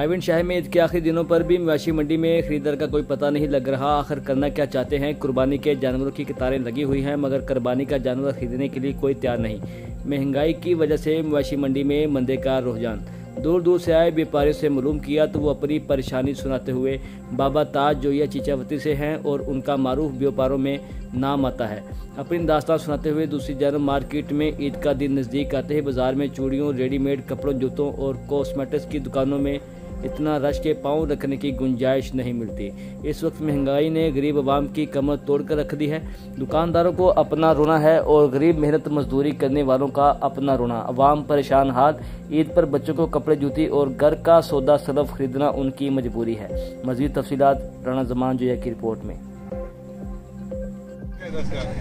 नायवीन शाह में ईद के आखिरी दिनों पर भी मवेशी मंडी में खरीदार का कोई पता नहीं लग रहा। आखिर करना क्या चाहते हैं। कुर्बानी के जानवरों की कतारें लगी हुई हैं, मगर कुर्बानी का जानवर खरीदने के लिए कोई तैयार नहीं। महंगाई की वजह से मवेशी मंडी में मंदे का रुझान। दूर दूर से आए व्यापारियों से मालूम किया तो वो अपनी परेशानी सुनाते हुए बाबा ताज जो या चीचावती से हैं और उनका मारूफ व्यापारों में नाम आता है। अपनी दास्तान सुनाते हुए दूसरी जानब मार्केट में ईद का दिन नज़दीक आते ही बाजार में चूड़ियों, रेडीमेड कपड़ों, जूतों और कॉस्मेटिक्स की दुकानों में इतना रश के पाँव रखने की गुंजाइश नहीं मिलती। इस वक्त महंगाई ने गरीब आवाम की कमर तोड़कर रख दी है। दुकानदारों को अपना रोना है और गरीब मेहनत मजदूरी करने वालों का अपना रोना। आवाम परेशान हाल। ईद पर बच्चों को कपड़े, जूती और घर का सौदा सरफ खरीदना उनकी मजबूरी है। मजीद तफसीलात राना जमान जोया की रिपोर्ट में।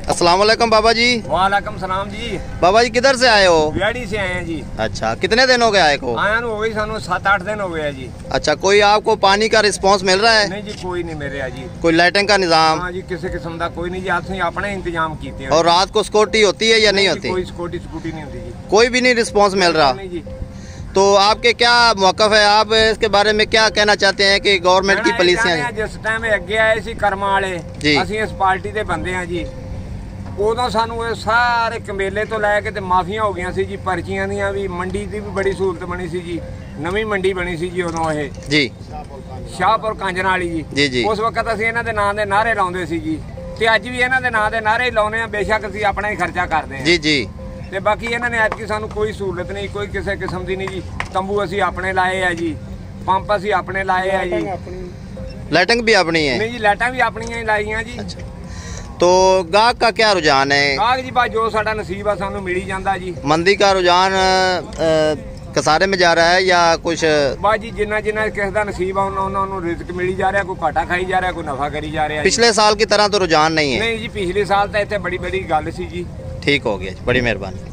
अस्सलाम वालेकुम बाबा जी। वालेकुम सलाम जी। बाबा जी किधर से आए हो? व्याड़ी से आए हैं जी। अच्छा, कितने दिन हो गए आए को? आया हो गई सानू 7-8 दिन हो गए जी। अच्छा, कोई आपको पानी का रिस्पांस मिल रहा है? नहीं जी, कोई नहीं मिल रहा जी। कोई लाइटिंग का निजाम? हाँ जी, किसी किस्म का कोई नहीं जी। आपने अपने इंतजाम किए। और रात को सिक्योरिटी होती है या नहीं होती? कोई सिक्योरिटी नहीं होती जी। कोई भी नहीं रिस्पांस मिल रहा? नहीं जी। तो आपके क्या मौक़िफ़ है? आप इसके बारे में क्या कहना चाहते हैं कि गवर्नमेंट की पॉलिसियां? जिस टाइम अगे आए सी कर्म वाले, ਅਸੀਂ ਇਸ ਪਾਰਟੀ ਦੇ ਬੰਦੇ ਆ ਜੀ। ਉਦੋਂ ਸਾਨੂੰ ਇਹ ਸਾਰੇ ਕਮੇਲੇ ਤੋਂ ਲੈ ਕੇ ਤੇ ਮਾਫੀਆਂ ਹੋ ਗਈਆਂ ਸੀ ਜੀ। ਪਰਚੀਆਂ ਦੀਆਂ ਵੀ, ਮੰਡੀ ਦੀ ਵੀ ਬੜੀ ਸਹੂਲਤ ਬਣੀ ਸੀ ਜੀ। ਨਵੀਂ ਮੰਡੀ ਬਣੀ ਸੀ ਜੀ ਉਦੋਂ ਇਹ ਜੀ, ਸ਼ਾਹਪੁਰ ਕਾਂਜਨ ਵਾਲੀ ਜੀ। ਉਸ ਵਕਤ ਅਸੀਂ ਇਹਨਾਂ ਦੇ ਨਾਂ ਦੇ ਨਾਅਰੇ ਲਾਉਂਦੇ ਸੀ ਜੀ, ਤੇ ਅੱਜ ਵੀ ਇਹਨਾਂ ਦੇ ਨਾਂ ਦੇ ਨਾਅਰੇ ਹੀ ਲਾਉਨੇ ਆ। ਬੇਸ਼ੱਕ ਅਸੀਂ ਆਪਣਾ ਹੀ ਖਰਚਾ ਕਰਦੇ ਆ ਜੀ ਜੀ। ਤੇ ਬਾਕੀ ਇਹਨਾਂ ਨੇ ਐਤਕੀ ਸਾਨੂੰ ਕੋਈ ਸਹੂਲਤ ਨਹੀਂ, ਕੋਈ ਕਿਸੇ ਕਿਸਮ ਦੀ ਨਹੀਂ ਜੀ। ਤੰਬੂ ਅਸੀਂ ਆਪਣੇ ਲਾਏ ਆ ਜੀ, ਪੰਪ ਅਸੀਂ ਆਪਣੇ ਲਾਏ ਆ ਜੀ। लाइटिंग भी अपनी है? नहीं जी, लाइटां भी अपनियां ही लाइयां जी। अच्छा, तो गाहक का क्या रुझान है? गाहक जी बस जो साडा नसीब आ सानू मिल ही जांदा जी। मंदी का रुझान कसारे में जा रहा है या कुछ? बस जी जिन्ना जिन्ना किसी दा नसीब आ उन्होंने रिस्क मिली जा रहा। कोई घाटा खाई जा रहा, कोई नफा करी जा रहा। पिछले साल की तरह तो रुझान नहीं है? नहीं जी, पिछले साल तो इतने बड़ी बड़ी गल सी जी। ठीक हो गया, बड़ी मेहरबानी।